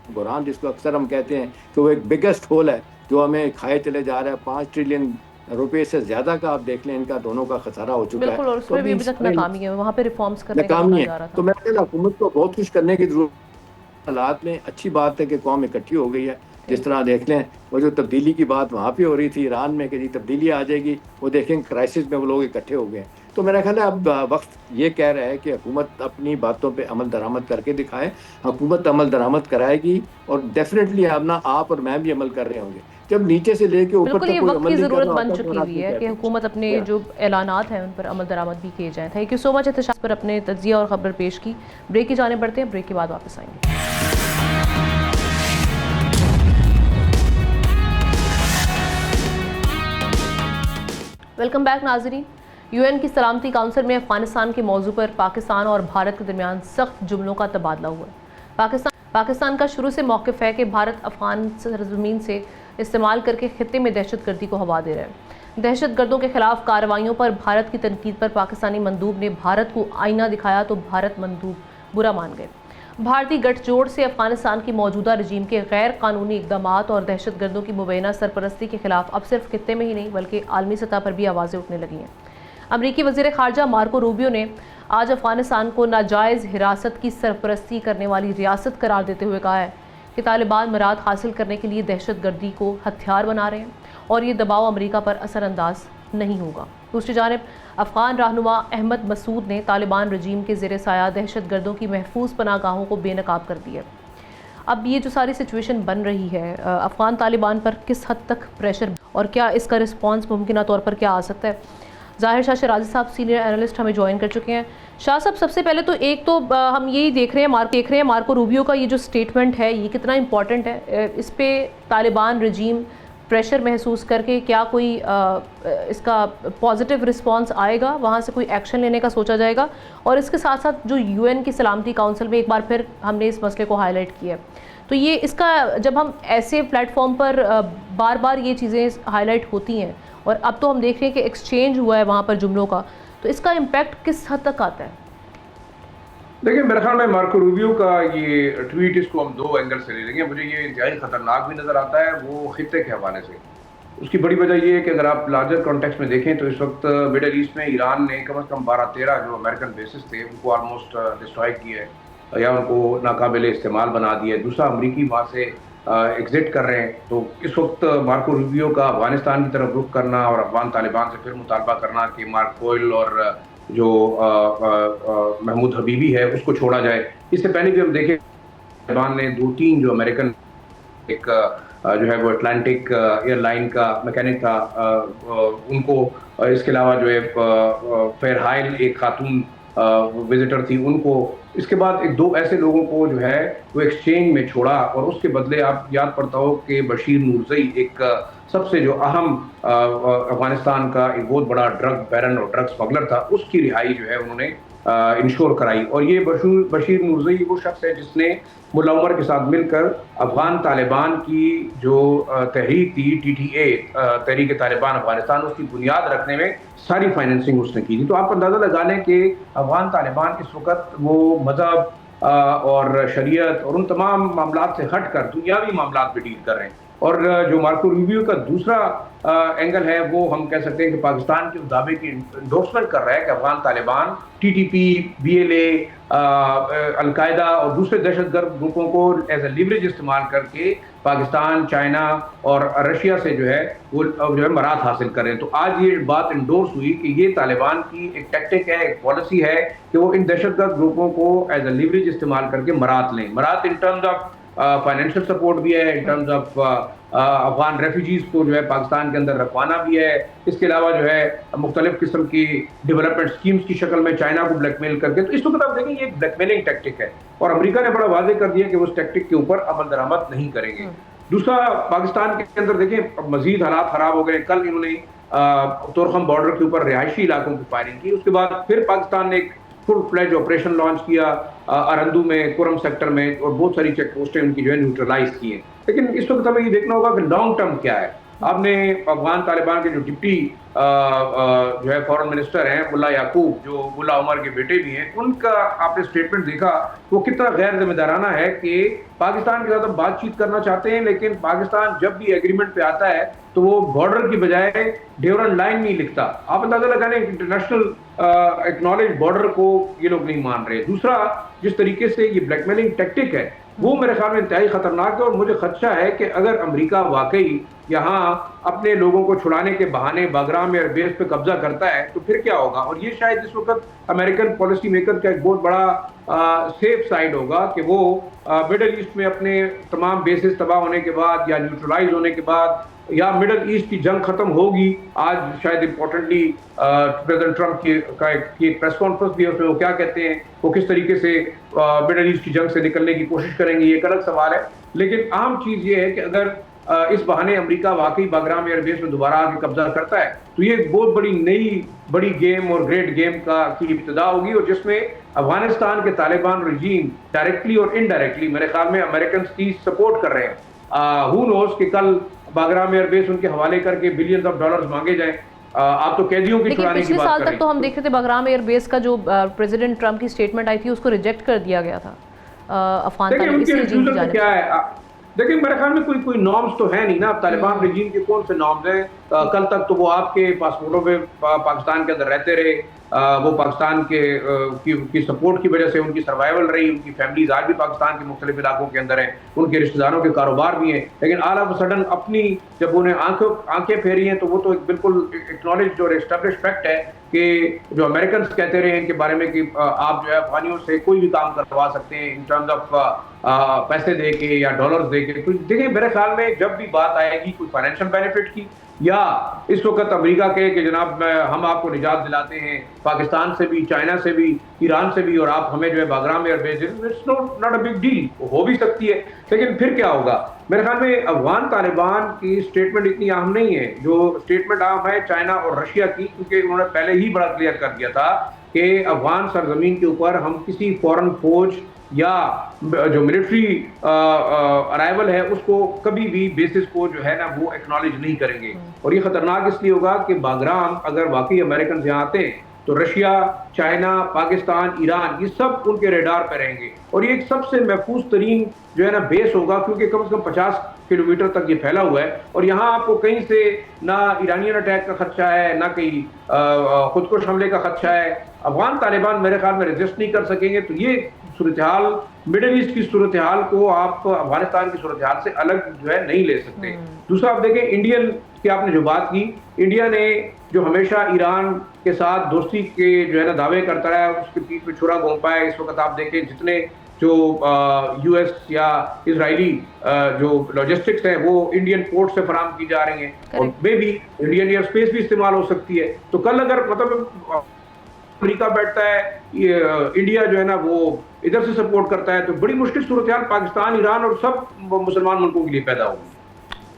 बुरान जिसको अक्सर हम कहते हैं कि वो एक बिगेस्ट होल है जो हमें खाए चले जा रहा है। 5 ट्रिलियन रुपए से ज़्यादा का आप देख लें, इनका दोनों का खसारा हो चुका है। और उसमें भी अभी तक नाकामी है, वहाँ पे रिफॉर्म्स करने का नाकामी जा रहा है। था। तो मैं कहता हूं हुकूमत को बहुत कुछ करने की जरूरत हालात में। अच्छी बात है कि कौम इकट्ठी हो गई है। जिस तरह देख लें वो जो तब्दीली की बात वहाँ पे हो रही थी ईरान में कि जी तब्दीली आ जाएगी, वो देखें क्राइसिस में वो लोग इकट्ठे हो गए। तो मेरा ख्याल है अब वक्त ये कह रहा है कि हुकूमत अपनी बातों पे अमल दरामद करके दिखाए। हुकूमत अमल दरामद कराएगी और डेफिनेटली आप और मैं भी अमल कर रहे होंगे। जब नीचे से लेके ऊपर बिल्कुल, तक ये कोई वक्त अमल की नहीं कर ज़रूरत रहा बन होता तो चुकी आप हुई क्या है कि कहते हैं? हुकूमत अपने या जो ऐलानात हैं उन पर अमल दरामद भी किए जाएँ। Thank you so much Ehtesham पर अपने तज्जिया और ख़बर पेश की। ब्रेक की जाने बढ़ते हैं, ब्रेक के बाद वापस आएंगे। वेलकम बैक नाजरीन। यूएन की सलामती काउंसिल में अफगानिस्तान के मौजू पर पाकिस्तान और भारत के दरमियान सख्त जुमलों का तबादला हुआ। पाकिस्तान का शुरू से मौक़िफ़ है कि भारत अफगान सरजमीन से इस्तेमाल करके खित्ते में दहशतगर्दी को हवा दे रहा है। दहशतगर्दों के खिलाफ कार्रवाइयों पर भारत की तनकीद पर पाकिस्तानी मंदूब ने भारत को आईना दिखाया तो भारत मंदूब बुरा मान गए। भारतीय गठजोड़ से अफगानिस्तान की मौजूदा रजीम के गैर कानूनी इक़दामात और दहशतगर्दों की मुबैना सरपरस्ती के खिलाफ अब सिर्फ खित्ते में ही नहीं बल्कि आलमी सतह पर भी आवाज़ें उठने लगी हैं। अमरीकी वज़ीर ख़ारजा मार्को रूबियो ने आज अफगानिस्तान को नाजायज़ हिरासत की सरपरस्ती करने वाली रियासत करार देते हुए कहा है कि तालिबान मुराद हासिल करने के लिए दहशतगर्दी को हथियार बना रहे हैं और ये दबाव अमरीका पर असरअंदाज नहीं होगा। दूसरी जानिब अफ़गान रहनुमा अहमद मसूद ने तालिबान रजीम के ज़ेर साया दहशतगर्दों की महफूज पनाहगाहों को बेनकाब कर दिया। अब ये जो सारी सिचुएशन बन रही है, अफ़गान तालिबान पर किस हद तक प्रेशर और क्या इसका रिस्पॉन्स मुमकिन तौर पर क्या आ सकता है? ज़ाहिर शाह शराजी साहब सीनियर एनालिस्ट हमें ज्वाइन कर चुके हैं। शाह साहब, सबसे पहले तो एक तो हम यही देख रहे हैं मार्को रूबियो का ये जो स्टेटमेंट है ये कितना इंपॉर्टेंट है। इस पे तालिबान रजीम प्रेशर महसूस करके क्या कोई इसका पॉजिटिव रिस्पांस आएगा, वहाँ से कोई एक्शन लेने का सोचा जाएगा? और इसके साथ साथ जो यूएन की सलामती काउंसिल में एक बार फिर हमने इस मसले को हाईलाइट किया, तो ये इसका जब हम ऐसे प्लेटफॉर्म पर बार बार ये चीज़ें हाईलाइट होती हैं और अब तो हम देख रहे हैं कि एक्सचेंज हुआ है वहाँ पर जुमलों का, तो इसका इम्पैक्ट किस हद तक आता है? देखिए, मेरे ख्याल में मार्को रूबियो का ये ट्वीट, इसको हम दो एंगल से ले लेंगे। मुझे ये इंतहाई खतरनाक भी नज़र आता है वो खित्ते के हवाले से। उसकी बड़ी वजह ये है कि अगर आप लार्जर कॉन्टेक्स्ट में देखें तो इस वक्त मिडल ईस्ट में ईरान ने कम से कम 12-13 जो अमेरिकन बेसिस थे उनको ऑलमोस्ट डिस्ट्रॉय किया है या उनको नाकाबिले इस्तेमाल बना दिया है। दूसरा, अमरीकी वहाँ से एग्जिट कर रहे हैं। तो इस वक्त मार्को रूबियो का अफगानिस्तान की तरफ रुख करना और अफगान तालिबान से फिर मुतालबा करना कि मार्क कोयल और जो महमूद हबीबी है उसको छोड़ा जाए। इससे पहले भी हम देखें तालिबान ने 2-3 जो अमेरिकन एक जो है वो अटलांटिक एयरलाइन का मैकेनिक था उनको, इसके अलावा जो है फेरहाइल एक खातून विजिटर थी उनको, इसके बाद एक दो ऐसे लोगों को जो है वो एक्सचेंज में छोड़ा और उसके बदले आप याद पड़ता हो कि बशीर नूरजई एक सबसे जो अहम अफगानिस्तान का एक बहुत बड़ा ड्रग बैरन और ड्रग स्मगलर था, उसकी रिहाई जो है उन्होंने इंश्योर कराई। और ये बशीर नूरजई वो शख्स है जिसने मुल्ला उमर के साथ मिलकर अफगान तालिबान की जो तहरीक थी TTA तहरीक तालिबान अफगानिस्तान, उसकी बुनियाद रखने में सारी फाइनेंसिंग उसने की थी। तो आप अंदाज़ा लगा लें कि अफगान तालिबान इस वक्त वो मज़हब और शरीयत और उन तमाम मामलात से हट कर दुनियावी मामलात पे डील कर रहे हैं। और जो मार्को रूबियो का दूसरा एंगल है वो हम कह सकते हैं कि पाकिस्तान के दावे की इंडोर्समेंट कर रहा है कि Afghan Taliban TTP, BLA, al Qaeda और दूसरे दहशतगर्द ग्रुपों को एज ए लिवरेज इस्तेमाल करके पाकिस्तान, चाइना और रशिया से जो है वो जो है मराद हासिल करें। तो आज ये बात इंडोर्स हुई कि ये तालिबान की एक टैक्टिक है, एक पॉलिसी है कि वो इन दहशतगर्द ग्रुपों को एज ए लिवरेज इस्तेमाल करके मराद लें। मराद in terms of financial support भी है, in terms of Afghan refugees को जो है पाकिस्तान के अंदर रखवाना भी है। इसके अलावा जो है मुख्तलिफ किस्म की डेवलपमेंट स्कीम्स की शक्ल में चाइना को ब्लैकमेल करके। तो इस वक्त आप देखें ये एक ब्लैकमेलिंग टैक्टिक है और अमेरिका ने बड़ा वाजे कर दिया कि वो उस टैक्टिक के ऊपर अमल दरामद नहीं करेंगे। दूसरा, पाकिस्तान के अंदर देखें मजीद हालात खराब हो गए। कल इन्होंने तोरखम बॉर्डर के ऊपर रिहायशी इलाकों की फायरिंग की, उसके बाद फिर पाकिस्तान ने एक फुल फ्लैज ऑपरेशन लॉन्च किया अरंदू में, कुरम सेक्टर में, और बहुत सारी चेक पोस्टें उनकी जो है न्यूट्रलाइज की हैं। लेकिन इस वक्त हमें ये देखना होगा कि लॉन्ग टर्म क्या है। आपने अफगान तालिबान के जो डिप्टी जो है फॉरेन मिनिस्टर हैं मुल्ला याकूब, जो मुल्ला उमर के बेटे भी हैं, उनका आपने स्टेटमेंट देखा, वो कितना गैर जिम्मेदाराना है कि पाकिस्तान के साथ हम बातचीत करना चाहते हैं लेकिन पाकिस्तान जब भी एग्रीमेंट पे आता है तो वो बॉर्डर की बजाय ड्यूरन लाइन नहीं लिखता। आप अंदाजा लगा लें इंटरनेशनल एक्नॉलेज बॉर्डर को ये लोग नहीं मान रहे। दूसरा, जिस तरीके से ये ब्लैकमेलिंग टैक्टिक है वो मेरे ख्याल में इंतहाई खतरनाक है। और मुझे खदशा है कि अगर अमेरिका वाकई यहाँ अपने लोगों को छुड़ाने के बहाने बागराम एयरबेस पे कब्जा करता है तो फिर क्या होगा। और ये शायद इस वक्त अमेरिकन पॉलिसी मेकर का एक बहुत बड़ा सेफ साइड होगा कि वो मिडल ईस्ट में अपने तमाम बेसिस तबाह होने के बाद या न्यूट्रलाइज होने के बाद या मिडल ईस्ट की जंग खत्म होगी। आज शायद इम्पोर्टेंटली प्रेसिडेंट ट्रंप की एक प्रेस कॉन्फ्रेंस भी है, उसमें वो क्या कहते हैं, वो किस तरीके से मिडल ईस्ट की जंग से निकलने की कोशिश करेंगे, ये एक अलग सवाल है। लेकिन अहम चीज़ ये है कि अगर इस बहाने अमेरिका वाकई बागराम एयरबेस में दोबारा आके कब्जा करता है तो ये एक बहुत बड़ी गेम और ग्रेट गेम की इब्तिदा होगी, और जिसमें अफगानिस्तान के तालिबान रजीम डायरेक्टली और इनडायरेक्टली मेरे ख्याल में अमेरिकन की सपोर्ट कर रहे हैं। हु नोस कि कल बागराम एयरबेस उनके हवाले करके बिलियंस ऑफ डॉलर्स मांगे जाएं। आप तो कैदियों की छुड़ाने की बात कर रहे हैं। पिछले साल तक तो हम देख रहे थे बागराम एयरबेस का जो प्रेसिडेंट ट्रंप की स्टेटमेंट आई थी उसको रिजेक्ट कर दिया गया था अफगान तालिबान। क्या है, देखिए मेरे ख्याल में कोई नॉर्म्स तो है नहीं ना। तालिबान रजीम के कौन से नॉर्म्स हैं? कल तक तो वो आपके पासपोर्टों पे पाकिस्तान के अंदर रहते रहे, वो पाकिस्तान की सपोर्ट की वजह से उनकी सर्वाइवल रही, उनकी फैमिलीज आज भी पाकिस्तान के मुख्तलिफ इलाकों के अंदर हैं, उनके रिश्तेदारों के कारोबार भी हैं। लेकिन ऑल ऑफ सडन अपनी जब उन्हें आंखें फेरी हैं तो वो तो बिल्कुल एक्नॉलेज्ड और एस्टेब्लिश फैक्ट है कि जो अमेरिकन कहते रहे इनके बारे में कि आप जो है अफगानियों से कोई भी काम करवा सकते हैं इन टर्म्स ऑफ पैसे दे के या डॉलर्स दे के। तो देखिए मेरे ख्याल में जब भी बात आएगी कोई फाइनेंशियल बेनिफिट की या इस वक्त अमेरिका के कि जनाब हम आपको निजात दिलाते हैं पाकिस्तान से भी, चाइना से भी, ईरान से भी, और आप हमें जो है Bagram airbase, it's not a big deal, हो भी सकती है। लेकिन फिर क्या होगा? मेरे ख्याल में अफगान तालिबान की स्टेटमेंट इतनी अहम नहीं है। जो स्टेटमेंट अहम है चाइना और रशिया की, क्योंकि उन्होंने पहले ही बड़ा क्लियर कर दिया था कि अफगान सरजमीन के ऊपर हम किसी फॉरेन फौज या जो मिलिट्री अराइवल है उसको कभी भी बेसिस को जो है ना वो एक्नॉलेज नहीं करेंगे। और ये खतरनाक इसलिए होगा कि बागराम अगर वाकई अमेरिकन यहाँ आते हैं तो रशिया, चाइना, पाकिस्तान, ईरान ये सब उनके रेडार पर रहेंगे। और ये एक सबसे महफूज तरीन जो है ना बेस होगा, क्योंकि कम से कम 50 किलोमीटर तक ये फैला हुआ है और यहाँ आपको कहीं से ना ईरानियन अटैक का खदशा है, ना कहीं खुदकुश हमले का खदशा है। अफगान तालिबान मेरे ख्याल में रेजिस्ट नहीं कर सकेंगे। तो ये सूरत हाल, मिडिल ईस्ट की सूरत हाल को आप अफगानिस्तान की सूरत हाल से अलग जो है नहीं ले सकते। दूसरा आप देखें इंडियन की आपने जो बात की, इंडिया ने जो हमेशा ईरान के साथ दोस्ती के जो है ना दावे करता रहा है उसके पीठ पे छुरा घोंपा है। इस वक्त आप देखें जितने जो यूएस या इजरायली जो लॉजिस्टिक्स है वो इंडियन पोर्ट से फराम की जा रही हैं और मे भी इंडियन एयर स्पेस भी इस्तेमाल हो सकती है। तो कल अगर मतलब अमेरिका बैठता है, इंडिया जो है ना वो इधर से सपोर्ट करता है, तो बड़ी मुश्किल सूरत हाल पाकिस्तान, ईरान और सब मुसलमान मुल्कों के लिए पैदा होगी।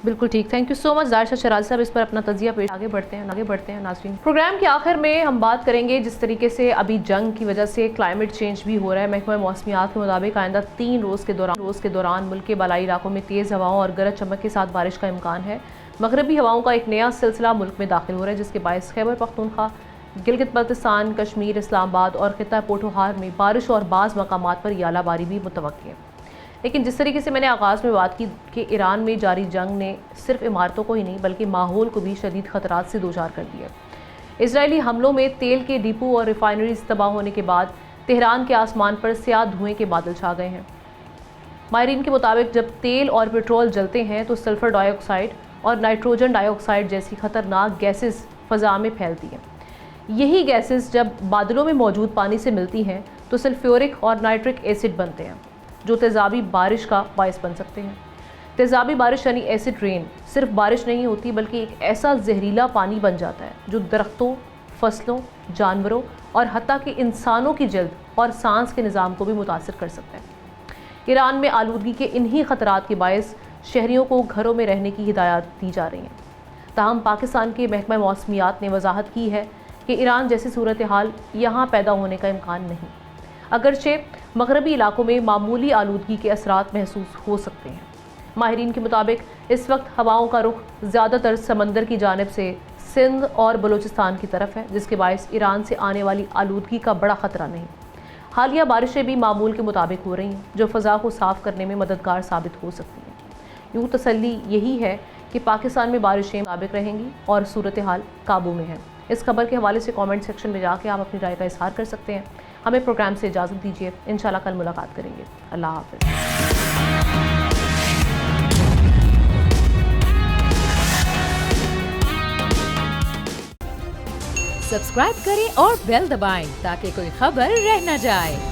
बिल्कुल ठीक, थैंक यू सो मच जाहिर शराज साहब इस पर अपना तजिया पेश। आगे बढ़ते हैं नाज़रीन। प्रोग्राम के आखिर में हम बात करेंगे जिस तरीके से अभी जंग की वजह से क्लाइमेट चेंज भी हो रहा है। महकमा मौसमियात के मुताबिक आइंदा 3 रोज़ के दौरान मुल्क के बालाई इलाकों में तेज़ हवाओं और गरज चमक के साथ बारिश का इम्कान है। मगरबी हवाओं का एक नया सिलसिला मुल्क में दाखिल हो रहा है जिसके बायस खैबर पख्तूनख्वा, गिलगित बल्तिस्तान, कश्मीर, इस्लामाबाद और खिता पोठोहार में बारिश और बाज़ मकामात पर यालाबारी भी मुतवक्की है। लेकिन जिस तरीके से मैंने आगाज़ में बात की कि ईरान में जारी जंग ने सिर्फ इमारतों को ही नहीं बल्कि माहौल को भी शदीद ख़तरात से दो चार कर दिया। इजरायली हमलों में तेल के डिपो और रिफाइनरीज तबाह होने के बाद तेहरान के आसमान पर स्याह धुएँ के बादल छा गए हैं। माहिरीन के मुताबिक जब तेल और पेट्रोल जलते हैं तो सल्फ़र डाइऑक्साइड और नाइट्रोजन डाइऑक्साइड जैसी ख़तरनाक गैसेस फ़ज़ा में फैलती हैं। यही गैसेस जब बादलों में मौजूद पानी से मिलती हैं तो सल्फ्यूरिक और नाइट्रिक एसिड बनते हैं जो तेज़ाबी बारिश का बायस बन सकते हैं। तेज़ाबी बारिश यानी एसिड रेन सिर्फ बारिश नहीं होती बल्कि एक ऐसा जहरीला पानी बन जाता है जो दरख्तों, फसलों, जानवरों और हत्ता कि इंसानों की जल्द और सांस के निज़ाम को भी मुतासर कर सकता है। ईरान में आलूदगी के इन्हीं ख़तरात के बायस शहरियों को घरों में रहने की हिदायत दी जा रही हैं। ताहम पाकिस्तान के महकमा मौसमियात ने वजाहत की है कि ईरान जैसी सूरत हाल यहाँ पैदा होने का इम्कान नहीं, अगरचे मगरबी इलाकों में मामूली आलूदगी के असरात महसूस हो सकते हैं। माहिरीन के मुताबिक इस वक्त हवाओं का रुख ज़्यादातर समंदर की जानिब से सिंध और बलूचिस्तान की तरफ है जिसके बायस ईरान से आने वाली आलूदगी का बड़ा ख़तरा नहीं। हालिया बारिशें भी मामूल के मुताबिक हो रही हैं जो फ़ज़ा को साफ़ करने में मददगार साबित हो सकती हैं। यूँ तसल्ली यही है कि पाकिस्तान में बारिशें मुताबिक रहेंगी और सूरत हाल काबू में है। इस खबर के हवाले से कमेंट सेक्शन में जाके आप अपनी राय का इज़हार कर सकते हैं। हमें प्रोग्राम से इजाज़त दीजिए, इंशाल्लाह कल मुलाकात करेंगे। अल्लाह हाफ़िज़। सब्सक्राइब करें और बेल दबाएं ताकि कोई खबर रह न जाए।